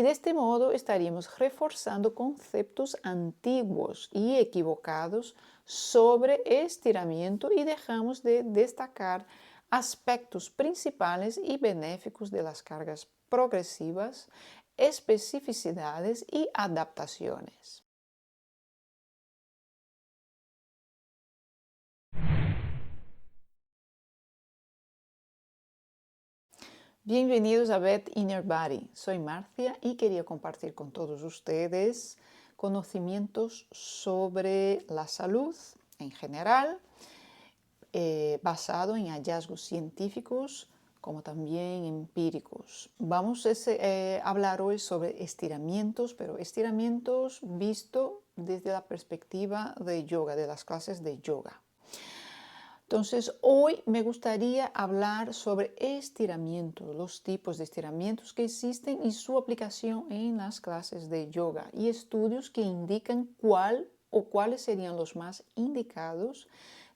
Y de este modo estaríamos reforzando conceptos antiguos y equivocados sobre estiramiento y dejamos de destacar aspectos principales y benéficos de las cargas progresivas, especificidades y adaptaciones. Bienvenidos a Vet Inner Body. Soy Marcia y quería compartir con todos ustedes conocimientos sobre la salud en general, basado en hallazgos científicos como también empíricos. Vamos a hablar hoy sobre estiramientos, pero estiramientos visto desde la perspectiva de yoga, de las clases de yoga. Entonces, hoy me gustaría hablar sobre estiramientos, los tipos de estiramientos que existen y su aplicación en las clases de yoga y estudios que indican cuál o cuáles serían los más indicados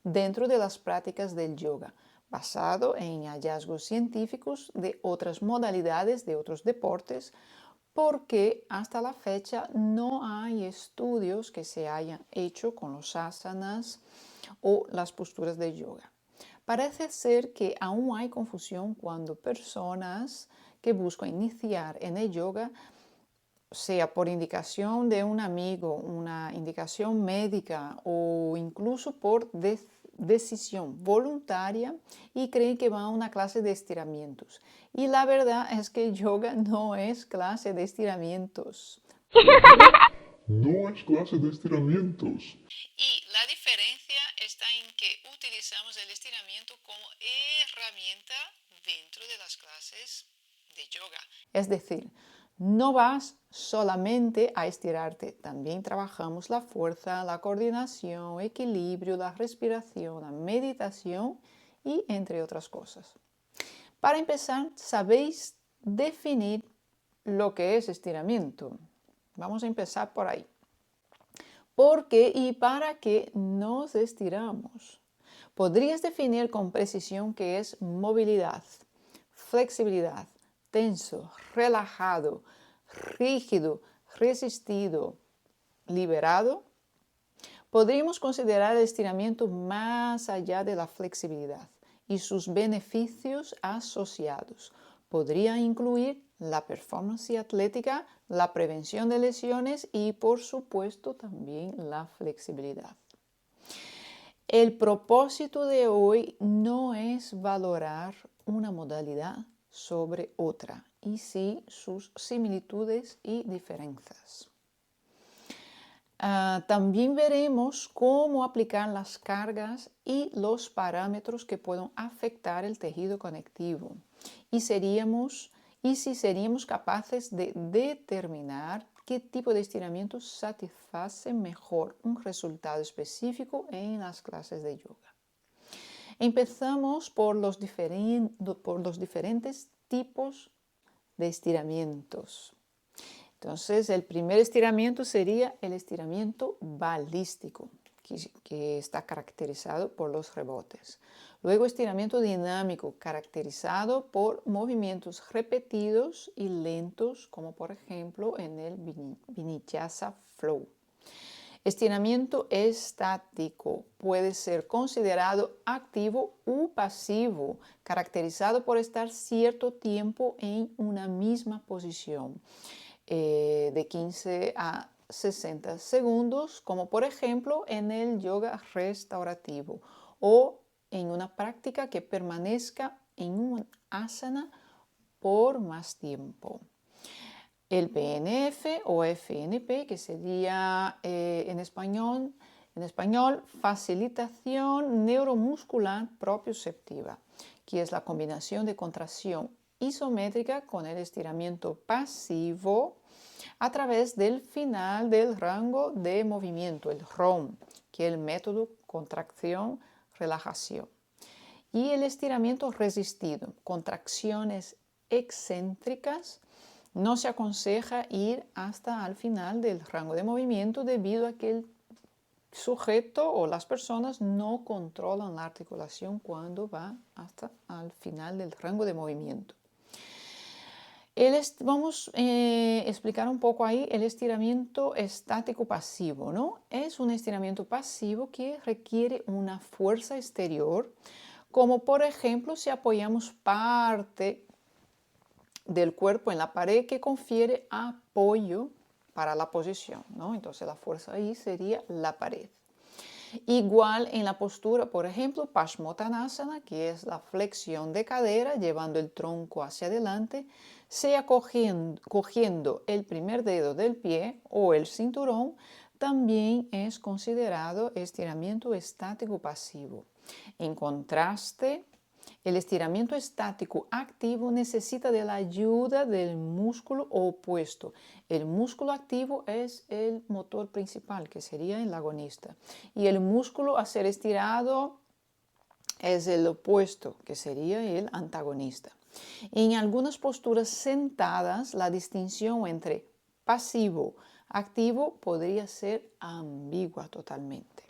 dentro de las prácticas del yoga, basado en hallazgos científicos de otras modalidades, de otros deportes, porque hasta la fecha no hay estudios que se hayan hecho con los asanas o las posturas de yoga. Parece ser que aún hay confusión cuando personas que buscan iniciar en el yoga, sea por indicación de un amigo, una indicación médica o incluso por decisión voluntaria y creen que van a una clase de estiramientos. Y la verdad es que yoga no es clase de estiramientos. No es clase de estiramientos. Y la diferencia está en que utilizamos el estiramiento como herramienta dentro de las clases de yoga. Es decir, no vas solamente a estirarte, también trabajamos la fuerza, la coordinación, equilibrio, la respiración, la meditación y entre otras cosas. Para empezar, ¿sabéis definir lo que es estiramiento? Vamos a empezar por ahí. ¿Por qué y para qué nos estiramos? ¿Podrías definir con precisión qué es movilidad, flexibilidad, tenso, relajado, rígido, resistido, liberado? Podríamos considerar el estiramiento más allá de la flexibilidad y sus beneficios asociados. Podría incluir la performance atlética, la prevención de lesiones y, por supuesto, también la flexibilidad. El propósito de hoy no es valorar una modalidad sobre otra, y sí sus similitudes y diferencias. También veremos cómo aplicar las cargas y los parámetros que pueden afectar el tejido conectivo y si seríamos capaces de determinar qué tipo de estiramiento satisface mejor un resultado específico en las clases de yoga. Empezamos por los diferentes tipos de estiramientos. Entonces, el primer estiramiento sería el estiramiento balístico, que está caracterizado por los rebotes. Luego, estiramiento dinámico, caracterizado por movimientos repetidos y lentos, como por ejemplo en el Vinyasa Flow. Estiramiento estático puede ser considerado activo u pasivo, caracterizado por estar cierto tiempo en una misma posición. De 15 a 60 segundos, como por ejemplo en el yoga restaurativo o en una práctica que permanezca en un asana por más tiempo. El PNF o FNP, que sería en español, facilitación neuromuscular propioceptiva, que es la combinación de contracción isométrica con el estiramiento pasivo a través del final del rango de movimiento, el ROM, que es el método contracción-relajación. Y el estiramiento resistido, contracciones excéntricas. No se aconseja ir hasta el final del rango de movimiento debido a que el sujeto o las personas no controlan la articulación cuando va hasta el final del rango de movimiento. Vamos a explicar un poco ahí el estiramiento estático pasivo, ¿no? Es un estiramiento pasivo que requiere una fuerza exterior, como por ejemplo si apoyamos parte del cuerpo en la pared que confiere apoyo para la posición, ¿no? Entonces la fuerza ahí sería la pared. Igual en la postura, por ejemplo, Paschimottanasana, que es la flexión de cadera llevando el tronco hacia adelante, sea cogiendo el primer dedo del pie o el cinturón, también es considerado estiramiento estático pasivo. En contraste, el estiramiento estático activo necesita de la ayuda del músculo opuesto. El músculo activo es el motor principal, que sería el agonista. Y el músculo a ser estirado es el opuesto, que sería el antagonista. En algunas posturas sentadas, la distinción entre pasivo y activo podría ser ambigua totalmente.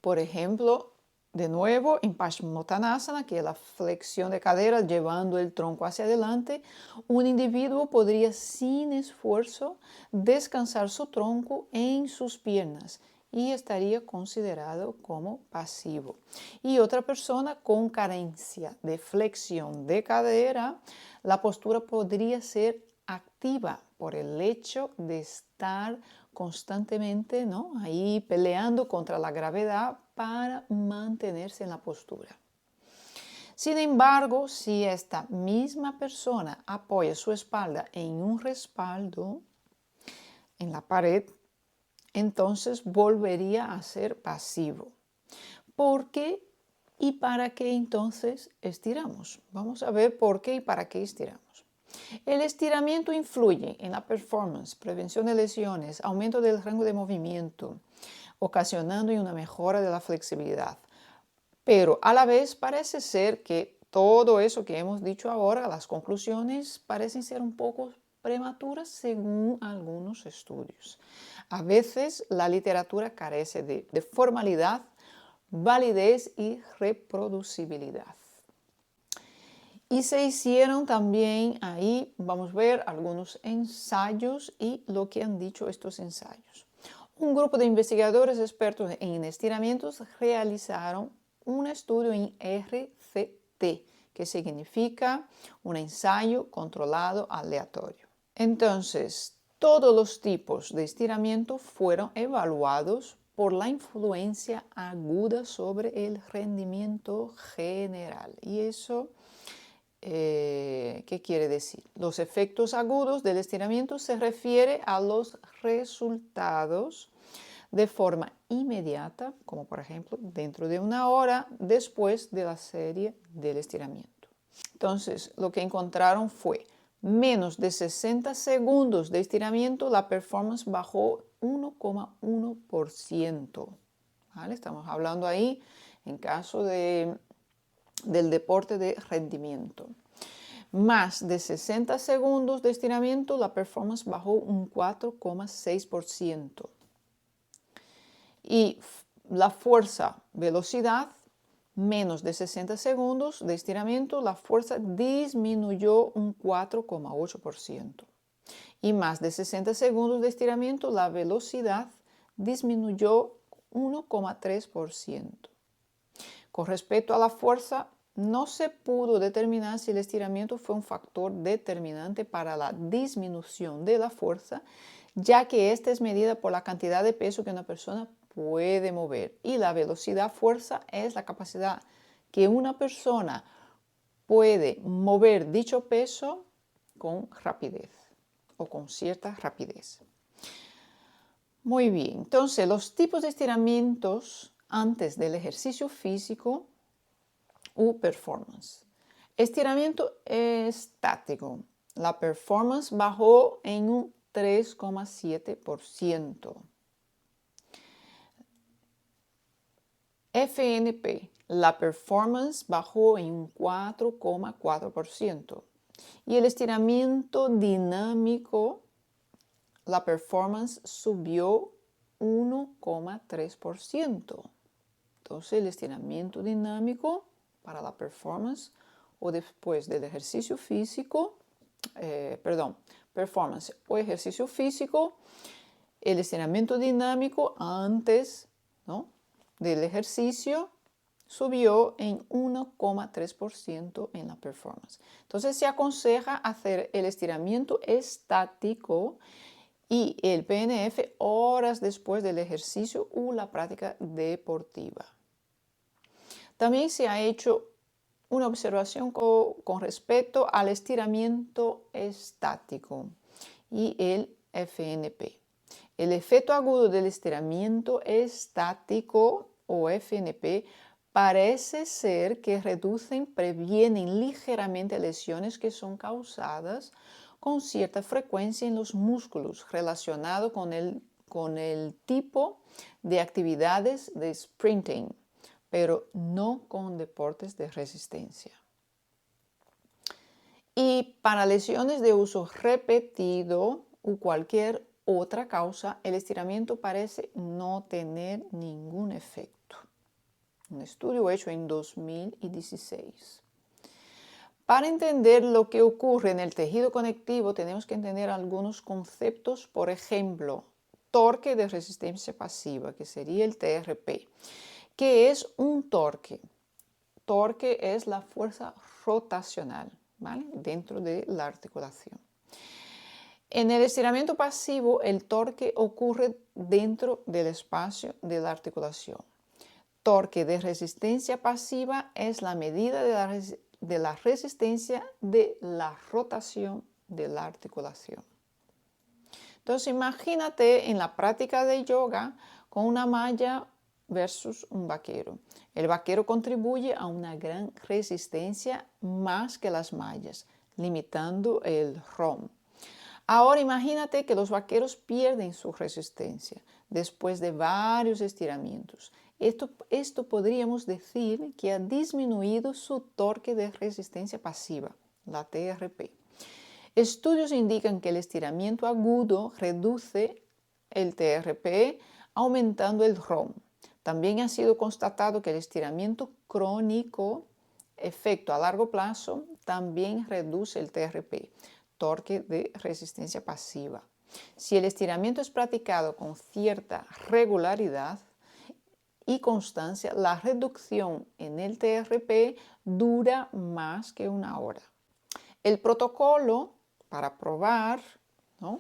Por ejemplo, de nuevo, en Paschimottanasana, que es la flexión de cadera llevando el tronco hacia adelante, un individuo podría sin esfuerzo descansar su tronco en sus piernas y estaría considerado como pasivo. Y otra persona con carencia de flexión de cadera, la postura podría ser activa por el hecho de estar constantemente, ¿no?, ahí peleando contra la gravedad para mantenerse en la postura. Sin embargo, si esta misma persona apoya su espalda en un respaldo en la pared, entonces volvería a ser pasivo. ¿Por qué y para qué entonces estiramos? Vamos a ver por qué y para qué estiramos. El estiramiento influye en la performance, prevención de lesiones, aumento del rango de movimiento, ocasionando una mejora de la flexibilidad. Pero a la vez parece ser que todo eso que hemos dicho ahora, las conclusiones parecen ser un poco prematuras según algunos estudios. A veces la literatura carece de formalidad, validez y reproducibilidad. Y se hicieron también ahí, vamos a ver algunos ensayos y lo que han dicho estos ensayos. Un grupo de investigadores expertos en estiramientos realizaron un estudio en RCT, que significa un ensayo controlado aleatorio. Entonces, todos los tipos de estiramiento fueron evaluados por la influencia aguda sobre el rendimiento general. Y eso, ¿qué quiere decir? Los efectos agudos del estiramiento se refiere a los resultados de forma inmediata, como por ejemplo dentro de una hora después de la serie del estiramiento. Entonces, lo que encontraron fue menos de 60 segundos de estiramiento, la performance bajó 1,1%. ¿Vale? Estamos hablando ahí en caso del deporte de rendimiento. Más de 60 segundos de estiramiento, la performance bajó un 4,6%. Y la fuerza, velocidad, menos de 60 segundos de estiramiento, la fuerza disminuyó un 4,8%. Y más de 60 segundos de estiramiento, la velocidad disminuyó 1,3%. Con respecto a la fuerza, no se pudo determinar si el estiramiento fue un factor determinante para la disminución de la fuerza, ya que esta es medida por la cantidad de peso que una persona puede mover. Y la velocidad fuerza es la capacidad que una persona puede mover dicho peso con rapidez o con cierta rapidez. Muy bien, entonces los tipos de estiramientos antes del ejercicio físico u performance. Estiramiento estático. La performance bajó en un 3,7%. FNP. La performance bajó en un 4,4%. Y el estiramiento dinámico, la performance subió 1,3%. Entonces, el estiramiento dinámico para la performance o después del ejercicio físico performance o ejercicio físico, el estiramiento dinámico antes, ¿no?, del ejercicio subió en 1,3% en la performance. Entonces se aconseja hacer el estiramiento estático y el PNF horas después del ejercicio o la práctica deportiva. También se ha hecho una observación con respecto al estiramiento estático y el FNP. El efecto agudo del estiramiento estático o FNP parece ser que previenen ligeramente lesiones que son causadas con cierta frecuencia en los músculos relacionado con el tipo de actividades de sprinting, pero no con deportes de resistencia. Y para lesiones de uso repetido o cualquier otra causa, el estiramiento parece no tener ningún efecto. Un estudio hecho en 2016. Para entender lo que ocurre en el tejido conectivo, tenemos que entender algunos conceptos, por ejemplo, torque de resistencia pasiva, que sería el TRP. ¿Qué es un torque? Torque es la fuerza rotacional, ¿vale?, dentro de la articulación. En el estiramiento pasivo, el torque ocurre dentro del espacio de la articulación. Torque de resistencia pasiva es la medida de la resistencia de la rotación de la articulación. Entonces, imagínate en la práctica de yoga con una malla versus un vaquero. El vaquero contribuye a una gran resistencia más que las mallas, limitando el ROM. Ahora imagínate que los vaqueros pierden su resistencia después de varios estiramientos. Esto podríamos decir que ha disminuido su torque de resistencia pasiva, la TRP. Estudios indican que el estiramiento agudo reduce el TRP, aumentando el ROM. También ha sido constatado que el estiramiento crónico, efecto a largo plazo, también reduce el TRP, torque de resistencia pasiva. Si el estiramiento es practicado con cierta regularidad y constancia, la reducción en el TRP dura más que una hora. El protocolo para probar, ¿no?,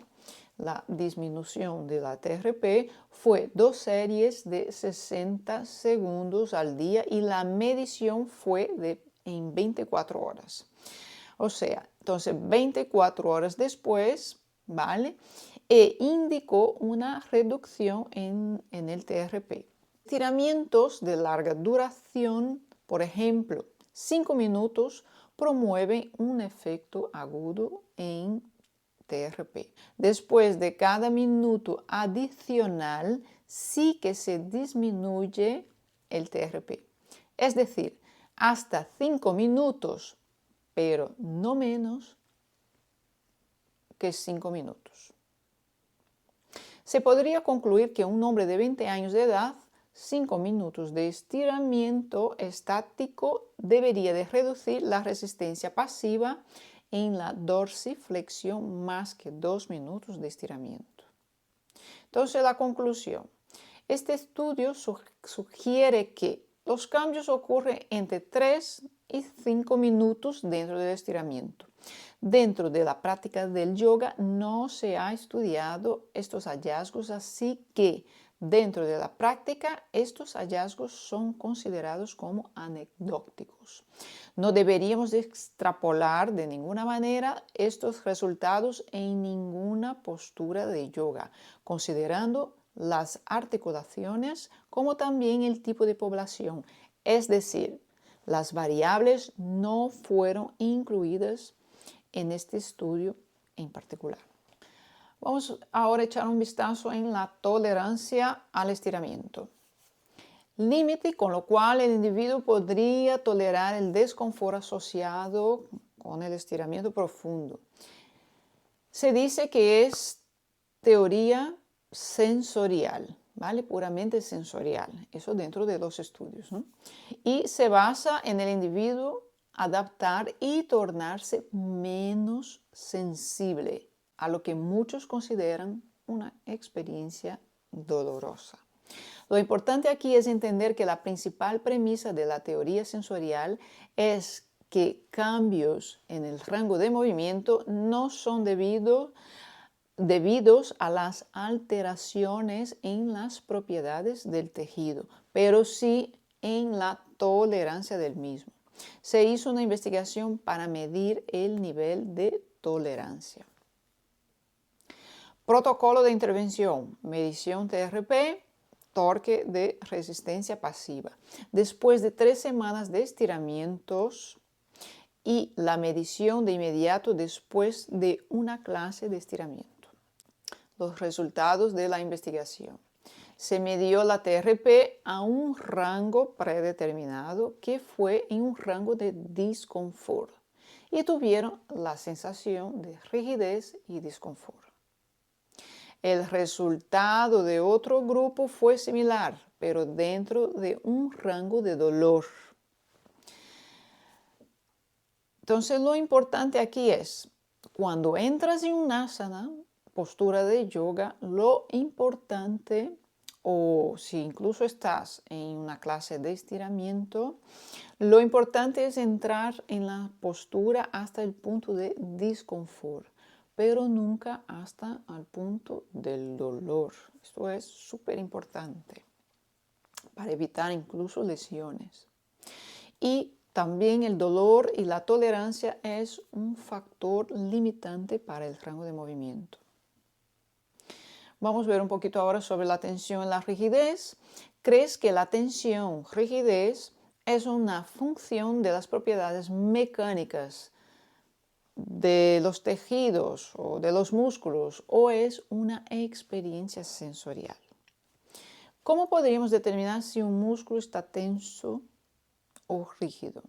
la disminución de la TRP fue 2 series de 60 segundos al día y la medición fue en 24 horas. O sea, entonces 24 horas después, ¿vale?, indicó una reducción en el TRP. Estiramientos de larga duración, por ejemplo, 5 minutos, promueven un efecto agudo en TRP. Después de cada minuto adicional, sí que se disminuye el TRP. Es decir, hasta 5 minutos, pero no menos que 5 minutos. Se podría concluir que un hombre de 20 años de edad, 5 minutos de estiramiento estático debería de reducir la resistencia pasiva en la dorsiflexión más que 2 minutos de estiramiento. Entonces, la conclusión. Este estudio sugiere que los cambios ocurren entre 3 y 5 minutos dentro del estiramiento. Dentro de la práctica del yoga no se ha estudiado estos hallazgos, así que dentro de la práctica estos hallazgos son considerados como anecdóticos. No deberíamos extrapolar de ninguna manera estos resultados en ninguna postura de yoga, considerando las articulaciones como también el tipo de población, es decir, las variables no fueron incluidas en este estudio en particular. Vamos ahora a echar un vistazo en la tolerancia al estiramiento. Límite con lo cual el individuo podría tolerar el desconfort asociado con el estiramiento profundo. Se dice que es teoría sensorial, ¿vale? Puramente sensorial, eso dentro de los estudios, ¿no? Y se basa en el individuo adaptar y tornarse menos sensible a lo que muchos consideran una experiencia dolorosa. Lo importante aquí es entender que la principal premisa de la teoría sensorial es que cambios en el rango de movimiento no son debidos a las alteraciones en las propiedades del tejido, pero sí en la tolerancia del mismo. Se hizo una investigación para medir el nivel de tolerancia. Protocolo de intervención, medición TRP, torque de resistencia pasiva. Después de 3 semanas de estiramientos y la medición de inmediato después de una clase de estiramiento. Los resultados de la investigación. Se midió la TRP a un rango predeterminado que fue en un rango de disconfort y tuvieron la sensación de rigidez y disconfort. El resultado de otro grupo fue similar, pero dentro de un rango de dolor. Entonces, lo importante aquí es, cuando entras en un asana, postura de yoga, lo importante, o si incluso estás en una clase de estiramiento, lo importante es entrar en la postura hasta el punto de disconfort, pero nunca hasta el punto del dolor. Esto es súper importante para evitar incluso lesiones. Y también el dolor y la tolerancia es un factor limitante para el rango de movimiento. Vamos a ver un poquito ahora sobre la tensión y la rigidez. ¿Crees que la tensión, rigidez, es una función de las propiedades mecánicas de los tejidos o de los músculos o es una experiencia sensorial? ¿Cómo podríamos determinar si un músculo está tenso o rígido?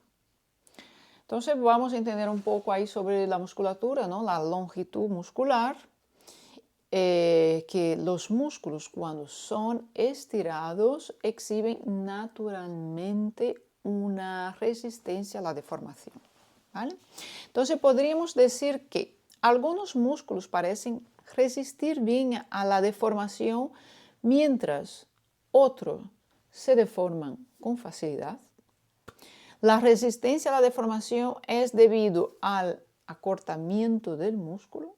Entonces vamos a entender un poco ahí sobre la musculatura, ¿no? La longitud muscular, que los músculos cuando son estirados exhiben naturalmente una resistencia a la deformación, ¿vale? Entonces podríamos decir que algunos músculos parecen resistir bien a la deformación mientras otros se deforman con facilidad. La resistencia a la deformación es debido al acortamiento del músculo.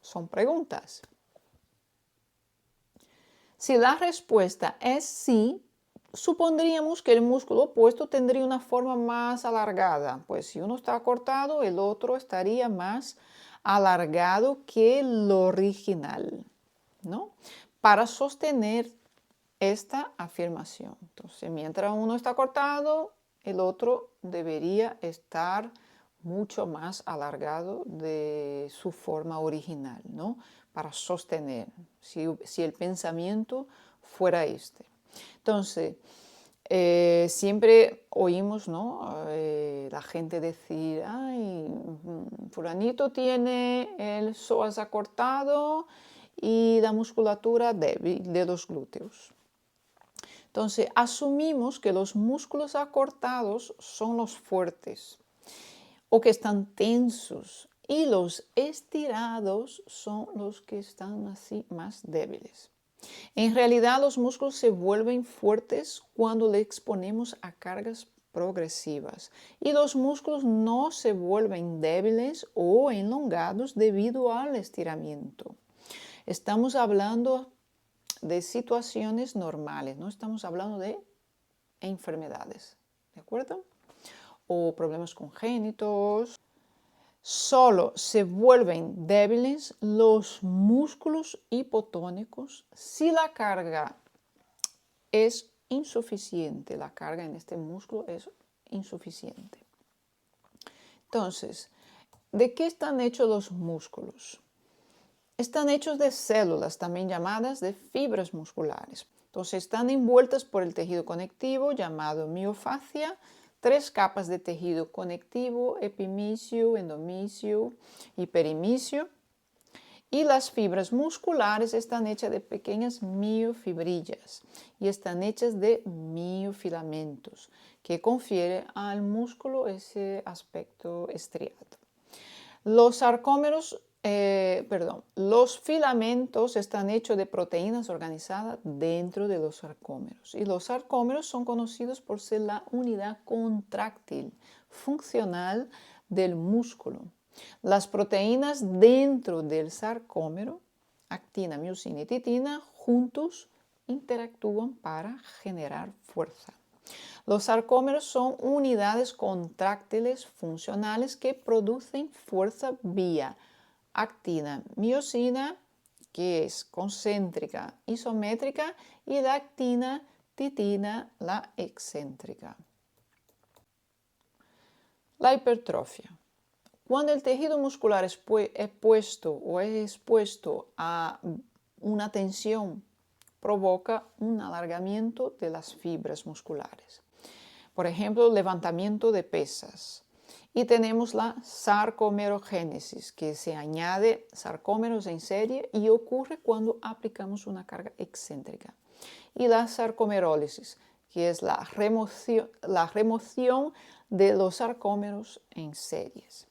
Son preguntas. Si la respuesta es sí, supondríamos que el músculo opuesto tendría una forma más alargada. Pues si uno está acortado, el otro estaría más alargado que el original, ¿no? Para sostener esta afirmación. Entonces, mientras uno está acortado, el otro debería estar mucho más alargado de su forma original, ¿no? Para sostener, si el pensamiento fuera este. Entonces, siempre oímos, ¿no? La gente decir, ay, fulanito tiene el psoas acortado y la musculatura débil de los glúteos. Entonces, asumimos que los músculos acortados son los fuertes o que están tensos y los estirados son los que están así más débiles. En realidad, los músculos se vuelven fuertes cuando le exponemos a cargas progresivas y los músculos no se vuelven débiles o elongados debido al estiramiento. Estamos hablando de situaciones normales, no estamos hablando de enfermedades, ¿de acuerdo? O problemas congénitos. Solo se vuelven débiles los músculos hipotónicos si la carga es insuficiente. La carga en este músculo es insuficiente. Entonces, ¿de qué están hechos los músculos? Están hechos de células, también llamadas de fibras musculares. Entonces, están envueltas por el tejido conectivo llamado miofascia, 3 capas de tejido conectivo, epimicio, endomicio y perimicio. Y las fibras musculares están hechas de pequeñas miofibrillas y están hechas de miofilamentos, que confiere al músculo ese aspecto estriado. Los filamentos están hechos de proteínas organizadas dentro de los sarcómeros. Y los sarcómeros son conocidos por ser la unidad contráctil funcional del músculo. Las proteínas dentro del sarcómero, actina, miosina y titina, juntos interactúan para generar fuerza. Los sarcómeros son unidades contráctiles funcionales que producen fuerza vía actina, miosina, que es concéntrica, isométrica, y la actina, titina, la excéntrica. La hipertrofia. Cuando el tejido muscular es puesto o es expuesto a una tensión, provoca un alargamiento de las fibras musculares. Por ejemplo, levantamiento de pesas. Y tenemos la sarcomerogénesis, que se añade sarcómeros en serie y ocurre cuando aplicamos una carga excéntrica. Y la sarcomerólisis, que es la remoción de los sarcómeros en series.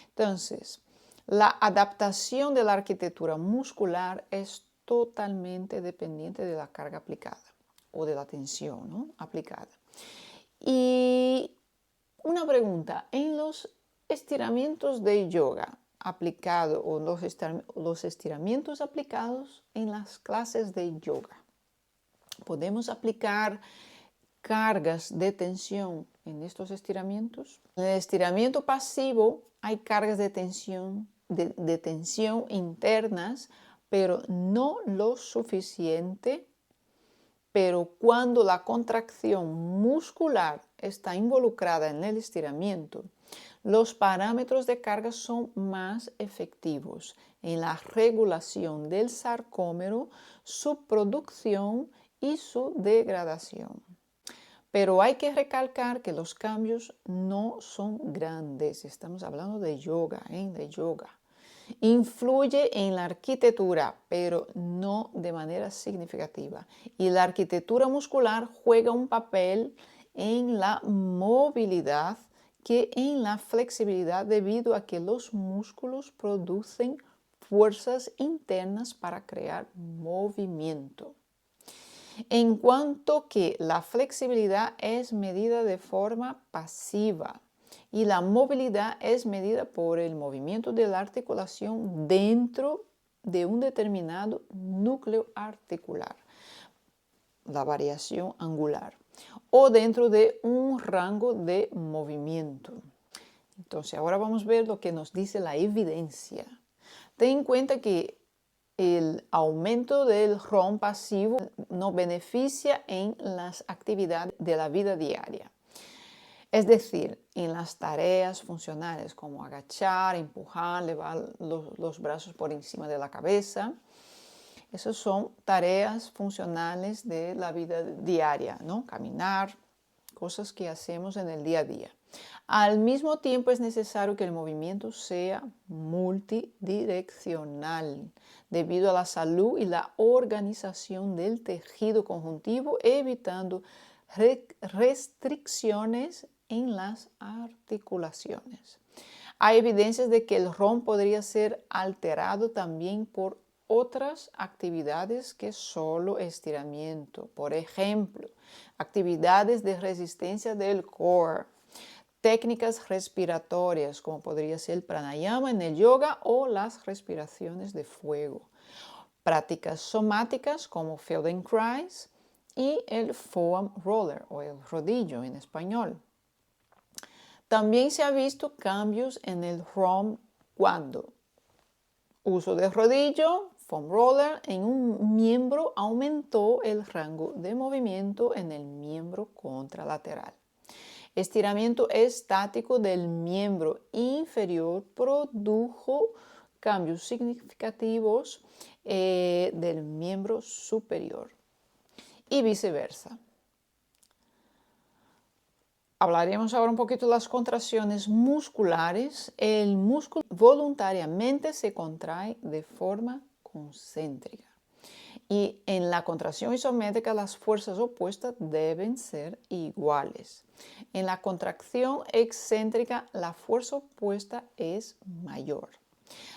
Entonces, la adaptación de la arquitectura muscular es totalmente dependiente de la carga aplicada o de la tensión, ¿no?, aplicada. Y una pregunta, en los estiramientos de yoga aplicado o los estiramientos aplicados en las clases de yoga, ¿podemos aplicar cargas de tensión en estos estiramientos? En el estiramiento pasivo hay cargas de tensión internas, pero no lo suficiente. Pero cuando la contracción muscular está involucrada en el estiramiento, los parámetros de carga son más efectivos en la regulación del sarcómero, su producción y su degradación. Pero hay que recalcar que los cambios no son grandes. Estamos hablando de yoga, de yoga. Influye en la arquitectura, pero no de manera significativa. Y la arquitectura muscular juega un papel en la movilidad que en la flexibilidad, debido a que los músculos producen fuerzas internas para crear movimiento. En cuanto que la flexibilidad es medida de forma pasiva y la movilidad es medida por el movimiento de la articulación dentro de un determinado núcleo articular, la variación angular, o dentro de un rango de movimiento. Entonces, ahora vamos a ver lo que nos dice la evidencia. Ten en cuenta que el aumento del ROM pasivo nos beneficia en las actividades de la vida diaria. Es decir, en las tareas funcionales como agachar, empujar, levar los brazos por encima de la cabeza. Esas son tareas funcionales de la vida diaria, ¿no? Caminar, cosas que hacemos en el día a día. Al mismo tiempo es necesario que el movimiento sea multidireccional, debido a la salud y la organización del tejido conjuntivo, evitando restricciones en las articulaciones. Hay evidencias de que el ROM podría ser alterado también por otras actividades que solo estiramiento. Por ejemplo, actividades de resistencia del core, técnicas respiratorias como podría ser el pranayama en el yoga o las respiraciones de fuego, prácticas somáticas como Feldenkrais y el foam roller o el rodillo en español. También se ha visto cambios en el ROM cuando uso de rodillo, foam roller, en un miembro aumentó el rango de movimiento en el miembro contralateral. Estiramiento estático del miembro inferior produjo cambios significativos del miembro superior y viceversa. Hablaremos ahora un poquito de las contracciones musculares. El músculo voluntariamente se contrae de forma concéntrica. Y en la contracción isométrica las fuerzas opuestas deben ser iguales. En la contracción excéntrica la fuerza opuesta es mayor.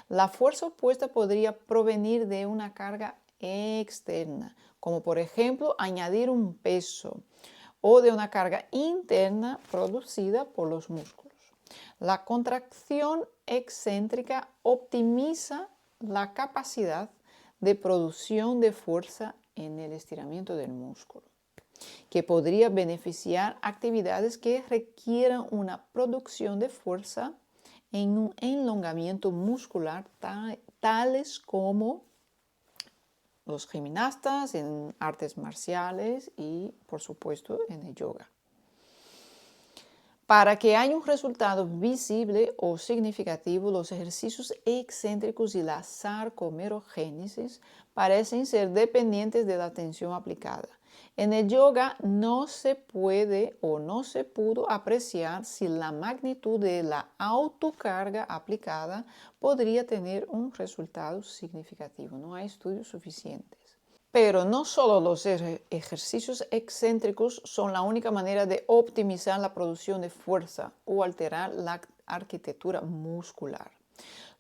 La fuerza opuesta podría provenir de una carga externa, como por ejemplo añadir un peso, o de una carga interna producida por los músculos. La contracción excéntrica optimiza la capacidad de producción de fuerza en el estiramiento del músculo, que podría beneficiar actividades que requieran una producción de fuerza en un elongamiento muscular, tales como los gimnastas en artes marciales y, por supuesto, en el yoga. Para que haya un resultado visible o significativo, los ejercicios excéntricos y la sarcomerogénesis parecen ser dependientes de la tensión aplicada. En el yoga no se puede o no se pudo apreciar si la magnitud de la autocarga aplicada podría tener un resultado significativo. No hay estudios suficientes. Pero no solo los ejercicios excéntricos son la única manera de optimizar la producción de fuerza o alterar la arquitectura muscular.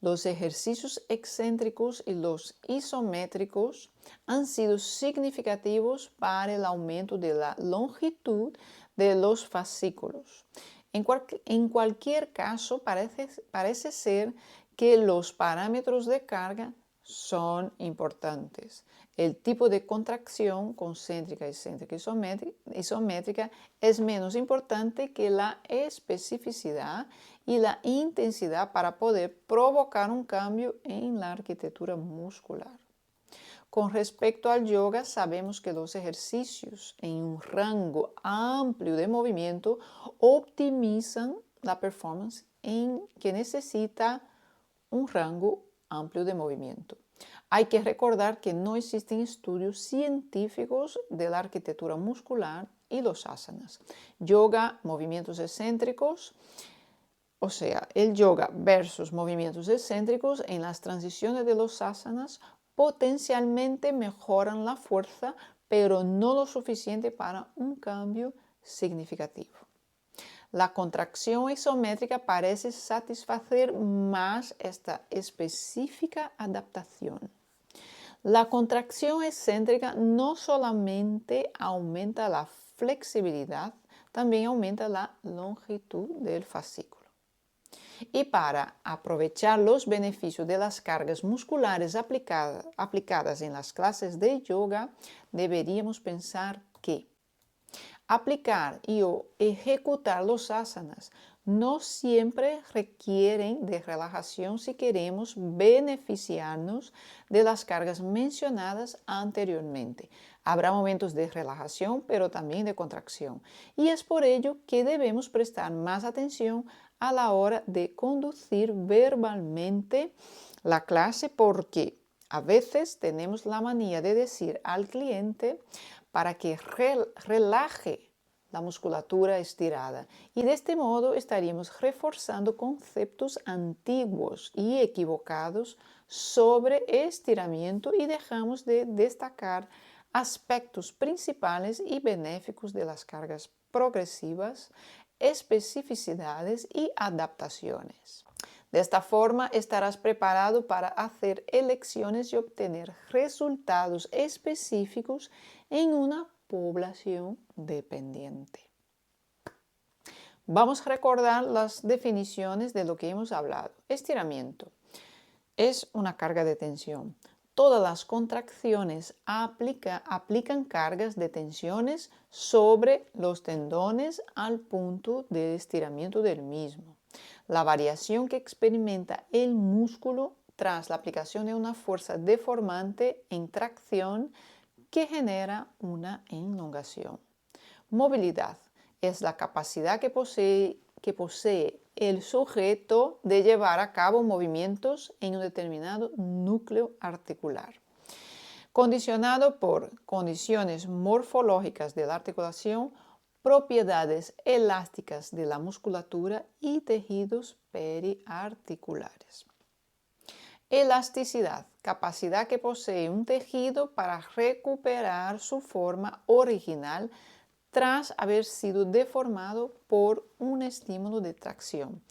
Los ejercicios excéntricos y los isométricos han sido significativos para el aumento de la longitud de los fascículos. En cualquier caso, parece ser que los parámetros de carga son importantes. El tipo de contracción concéntrica, excéntrica y isométrica es menos importante que la especificidad y la intensidad para poder provocar un cambio en la arquitectura muscular. Con respecto al yoga, sabemos que los ejercicios en un rango amplio de movimiento optimizan la performance en que necesita un rango amplio de movimiento. Hay que recordar que no existen estudios científicos de la arquitectura muscular y los asanas. Yoga, movimientos excéntricos, o sea, el yoga versus movimientos excéntricos en las transiciones de los asanas potencialmente mejoran la fuerza, pero no lo suficiente para un cambio significativo. La contracción isométrica parece satisfacer más esta específica adaptación. La contracción excéntrica no solamente aumenta la flexibilidad, también aumenta la longitud del fascículo. Y para aprovechar los beneficios de las cargas musculares aplicadas en las clases de yoga, deberíamos pensar que aplicar o ejecutar los asanas no siempre requieren de relajación si queremos beneficiarnos de las cargas mencionadas anteriormente. Habrá momentos de relajación, pero también de contracción. Y es por ello que debemos prestar más atención a la hora de conducir verbalmente la clase, porque a veces tenemos la manía de decir al cliente para que relaje la musculatura estirada, y de este modo estaríamos reforzando conceptos antiguos y equivocados sobre estiramiento y dejamos de destacar aspectos principales y benéficos de las cargas progresivas, especificidades y adaptaciones. De esta forma estarás preparado para hacer elecciones y obtener resultados específicos en una población dependiente. Vamos a recordar las definiciones de lo que hemos hablado. Estiramiento es una carga de tensión. Todas las contracciones aplican cargas de tensiones sobre los tendones al punto de estiramiento del mismo. La variación que experimenta el músculo tras la aplicación de una fuerza deformante en tracción que genera una elongación. Movilidad es la capacidad que posee el sujeto de llevar a cabo movimientos en un determinado núcleo articular, condicionado por condiciones morfológicas de la articulación propiedades elásticas de la musculatura y tejidos periarticulares. Elasticidad, capacidad que posee un tejido para recuperar su forma original tras haber sido deformado por un estímulo de tracción.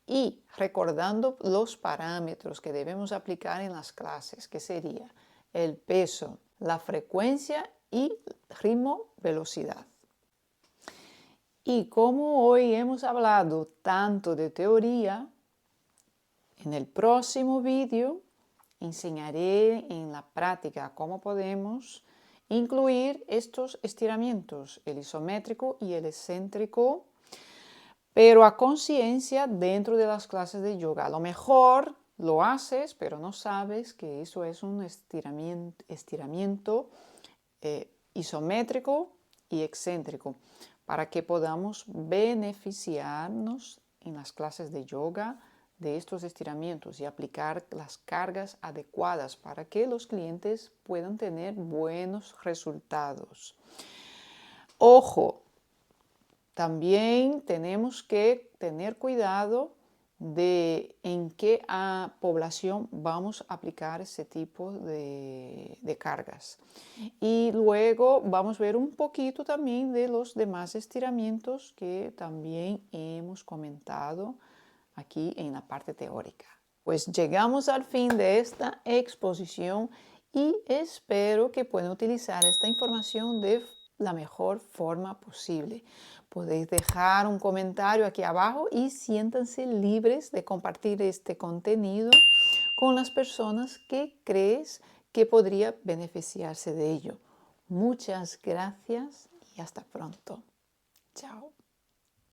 Y recordando los parámetros que debemos aplicar en las clases, que sería el peso, la frecuencia y ritmo, velocidad. Y como hoy hemos hablado tanto de teoría, en el próximo vídeo enseñaré en la práctica cómo podemos incluir estos estiramientos, el isométrico y el excéntrico, pero a conciencia dentro de las clases de yoga. A lo mejor lo haces, pero no sabes que eso es un estiramiento isométrico y excéntrico, para que podamos beneficiarnos en las clases de yoga de estos estiramientos y aplicar las cargas adecuadas para que los clientes puedan tener buenos resultados. Ojo, también tenemos que tener cuidado de en qué población vamos a aplicar ese tipo de cargas. Y luego vamos a ver un poquito también de los demás estiramientos que también hemos comentado aquí en la parte teórica. Pues llegamos al fin de esta exposición y espero que puedan utilizar esta información de la mejor forma posible. Podéis dejar un comentario aquí abajo y siéntanse libres de compartir este contenido con las personas que crees que podría beneficiarse de ello. Muchas gracias y hasta pronto. Chao.